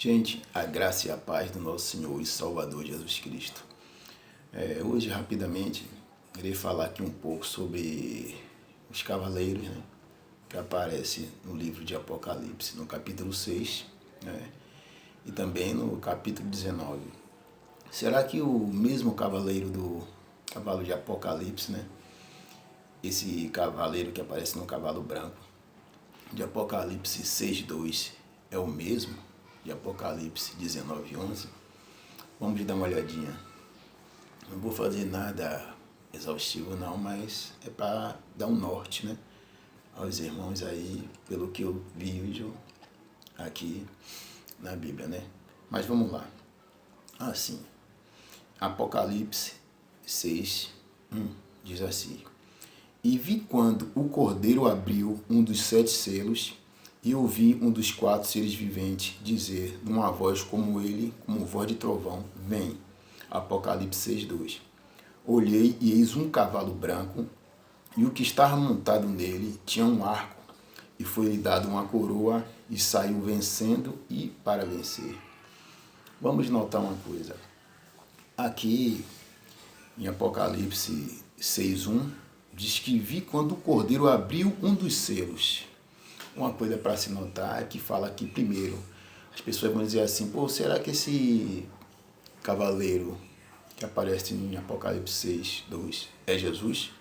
Gente, a graça e a paz do nosso Senhor e Salvador Jesus Cristo. Hoje, rapidamente, irei falar aqui um pouco sobre os cavaleiros, né, que aparecem no livro de Apocalipse, no capítulo 6, né, e também no capítulo 19. Será que o mesmo cavaleiro do cavalo de Apocalipse, né, esse cavaleiro que aparece no cavalo branco, de Apocalipse 6:2, é o mesmo de Apocalipse 19:11? Vamos dar uma olhadinha. Não vou fazer nada exaustivo não, mas é para dar um norte, né, aos irmãos aí, pelo que eu vejo aqui na Bíblia, né? Mas vamos lá. Assim, Apocalipse 6:1 diz assim: E vi quando o Cordeiro abriu um dos 7 selos, e ouvi um dos 4 seres viventes dizer, numa voz como ele, como voz de trovão, vem. Apocalipse 6:2. Olhei e eis um cavalo branco, e o que estava montado nele tinha um arco, e foi-lhe dado uma coroa, e saiu vencendo e para vencer. Vamos notar uma coisa. Aqui em Apocalipse 6:1, diz que vi quando o Cordeiro abriu um dos selos. Uma coisa para se notar é que fala aqui primeiro. As pessoas vão dizer assim, pô, será que esse cavaleiro que aparece em Apocalipse 6:2 é Jesus?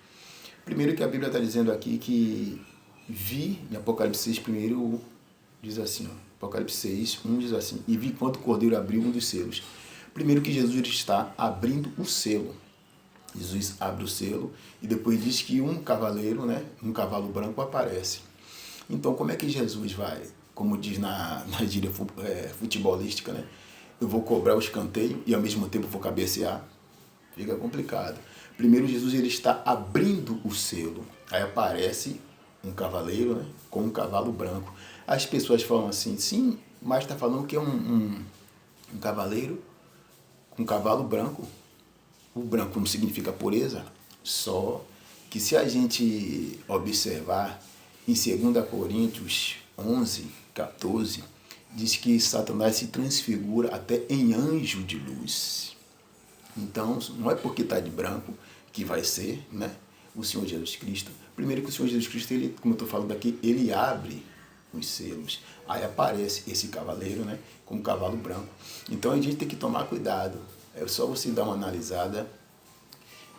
Primeiro que a Bíblia está dizendo aqui que vi, em Apocalipse 6 primeiro diz assim, ó, Apocalipse 6:1 diz assim, e vi quando o Cordeiro abriu um dos selos. Primeiro que Jesus está abrindo o selo. Jesus abre o selo e depois diz que um cavaleiro, né, um cavalo branco aparece. Então, como é que Jesus vai, como diz na gíria futebolística, né? Eu vou cobrar o escanteio e ao mesmo tempo vou cabecear? Fica complicado. Primeiro, Jesus ele está abrindo o selo. Aí aparece um cavaleiro, né, com um cavalo branco. As pessoas falam assim, sim, mas está falando que é um cavaleiro com um cavalo branco. O branco não significa pureza, só que se a gente observar em 2 Coríntios 11:14, diz que Satanás se transfigura até em anjo de luz. Então, não é porque está de branco que vai ser, né, o Senhor Jesus Cristo. Primeiro que o Senhor Jesus Cristo, ele, como eu estou falando aqui, ele abre os selos. Aí aparece esse cavaleiro, né, com um cavalo branco. Então a gente tem que tomar cuidado. É só você dar uma analisada.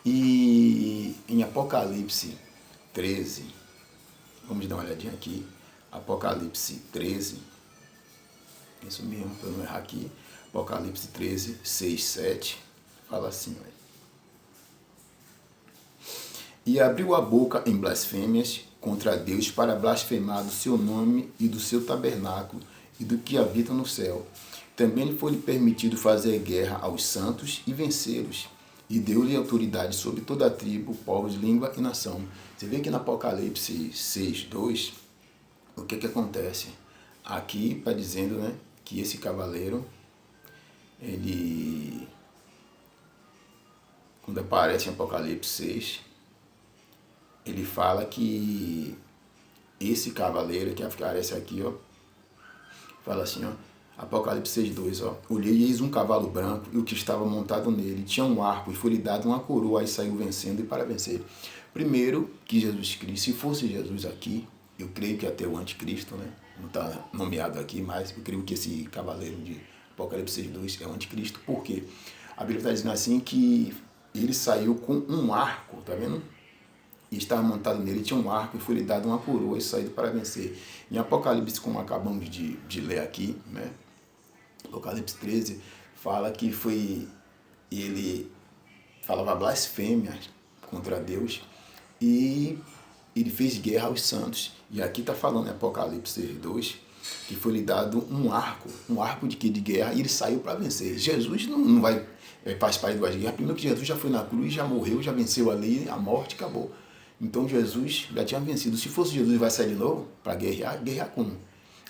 E em Apocalipse 13, vamos dar uma olhadinha aqui. Apocalipse 13, isso mesmo, para eu não errar aqui. Apocalipse 13, 6, 7, fala assim, olha. E abriu a boca em blasfêmias contra Deus para blasfemar do seu nome e do seu tabernáculo e do que habita no céu. Também foi-lhe permitido fazer guerra aos santos e vencê-los. E deu-lhe autoridade sobre toda a tribo, povos, língua e nação. Você vê que no Apocalipse 6:2, o que acontece? Aqui está dizendo, né, que esse cavaleiro, ele, quando aparece em Apocalipse 6, ele fala que esse cavaleiro que aparece aqui, ó, fala assim, ó, Apocalipse 6:2, ó. Olhei e eis um cavalo branco, e o que estava montado nele tinha um arco, e foi-lhe dado uma coroa, e saiu vencendo e para vencer. Primeiro, que Jesus Cristo, se fosse Jesus aqui, eu creio que até o anticristo, né? Não está nomeado aqui, mas eu creio que esse cavaleiro de Apocalipse 6:2 é o anticristo, porque a Bíblia está dizendo assim que ele saiu com um arco, tá vendo? E estava montado nele, tinha um arco, e foi-lhe dado uma coroa, e saiu para vencer. Em Apocalipse, como acabamos de ler aqui, né? Apocalipse 13 fala que ele falava blasfêmia contra Deus e ele fez guerra aos santos. E aqui está falando em Apocalipse 2 que foi lhe dado um arco de guerra, e ele saiu para vencer. Jesus não vai participar de duas guerras. Primeiro que Jesus já foi na cruz, já morreu, já venceu ali a morte, acabou. Então Jesus já tinha vencido. Se fosse Jesus, vai sair de novo para guerrear como?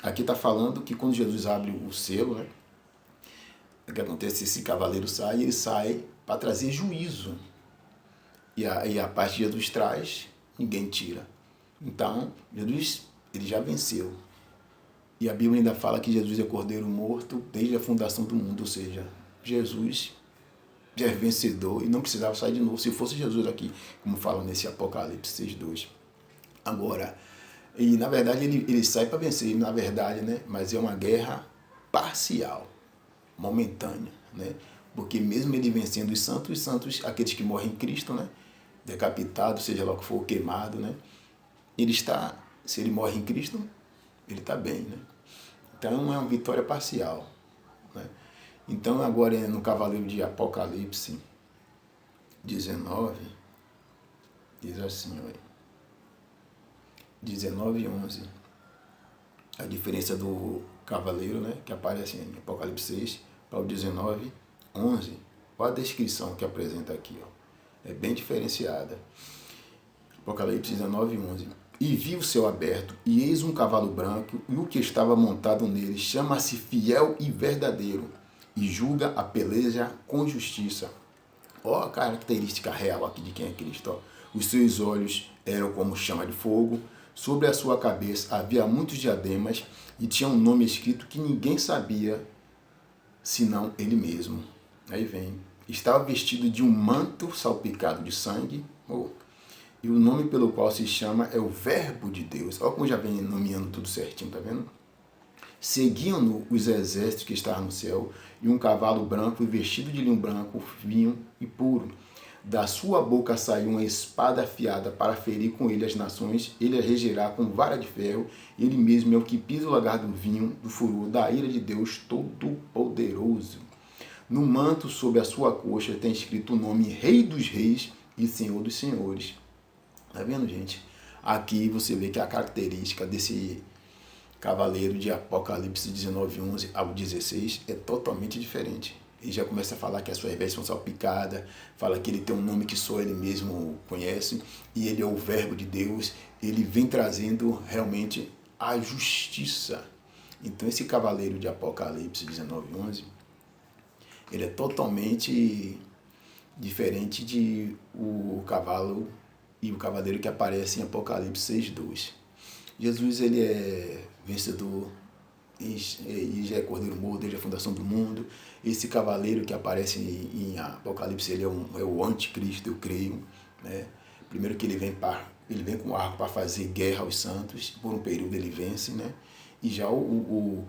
Aqui está falando que quando Jesus abre o selo, né, o que acontece? Esse cavaleiro sai, ele sai para trazer juízo. E a paz que Jesus traz, ninguém tira. Então, Jesus, ele já venceu. E a Bíblia ainda fala que Jesus é cordeiro morto desde a fundação do mundo, ou seja, Jesus já é vencedor e não precisava sair de novo. Se fosse Jesus aqui, como fala nesse Apocalipse 6:2. Agora, e na verdade ele sai para vencer, na verdade, né? Mas é uma guerra parcial, momentânea, né? Porque mesmo ele vencendo os santos, aqueles que morrem em Cristo, né? Decapitado, seja lá o que for, queimado, né? Ele está, se ele morre em Cristo, ele está bem, né? Então é uma vitória parcial, né? Então agora no Cavaleiro de Apocalipse 19, diz assim, olha, 19:11, a diferença do cavaleiro, né, que aparece em Apocalipse 6 para o 19:11, olha a descrição que apresenta aqui, ó, é bem diferenciada. Apocalipse 19:11. E vi o céu aberto, e eis um cavalo branco, e o que estava montado nele chama-se Fiel e Verdadeiro, e julga a peleja com justiça. Ó a característica real aqui de quem é Cristo. Ó. Os seus olhos eram como chama de fogo, sobre a sua cabeça havia muitos diademas, e tinha um nome escrito que ninguém sabia, senão ele mesmo. Aí vem. Estava vestido de um manto salpicado de sangue, e o nome pelo qual se chama é o Verbo de Deus. Olha como já vem nomeando tudo certinho, tá vendo? Seguiam-no os exércitos que estavam no céu, e um cavalo branco e vestido de linho branco, vinho e puro. Da sua boca saiu uma espada afiada para ferir com ele as nações, ele a regerá com vara de ferro, ele mesmo é o que pisa o lagar do vinho, do furor, da ira de Deus Todo-Poderoso. No manto, sobre a sua coxa, tem escrito o nome Rei dos Reis e Senhor dos Senhores. Tá vendo, gente? Aqui você vê que a característica desse cavaleiro de Apocalipse 19:11 ao 16 é totalmente diferente. Ele já começa a falar que as suas vestes são salpicadas, fala que ele tem um nome que só ele mesmo conhece, e ele é o Verbo de Deus, ele vem trazendo realmente a justiça. Então esse cavaleiro de Apocalipse 19:11, ele é totalmente diferente de o cavalo e o cavaleiro que aparece em Apocalipse 6:2. Jesus, ele é vencedor e já é cordeiro morto desde a fundação do mundo. Esse cavaleiro que aparece em Apocalipse, ele é o anticristo, eu creio, né? Primeiro que ele vem com arco para fazer guerra aos santos, por um período ele vence, né? E já o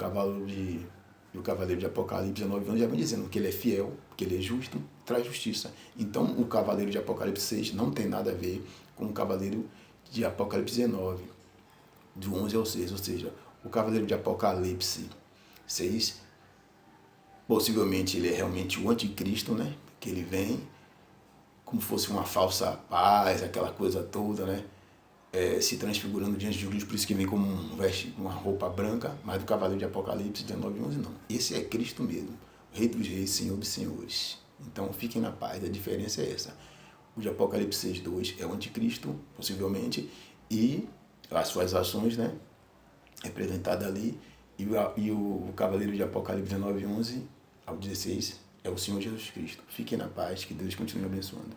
cavaleiro de Apocalipse 19 já vem dizendo que ele é fiel, que ele é justo, traz justiça. Então o cavaleiro de Apocalipse 6 não tem nada a ver com o cavaleiro de Apocalipse 19, do 11 ao 6, ou seja, o cavaleiro de Apocalipse 6, possivelmente ele é realmente o anticristo, né? Que ele vem como fosse uma falsa paz, aquela coisa toda, né? Se transfigurando diante de Deus, por isso que vem como uma roupa branca, mas do cavaleiro de Apocalipse 19:11 não. Esse é Cristo mesmo, o Rei dos Reis, Senhor dos Senhores. Então fiquem na paz, a diferença é essa. O de Apocalipse 6:2 é o anticristo, possivelmente, e as suas ações, né, representadas ali, e o cavaleiro de Apocalipse 19:11 ao 16 é o Senhor Jesus Cristo. Fiquem na paz, que Deus continue abençoando.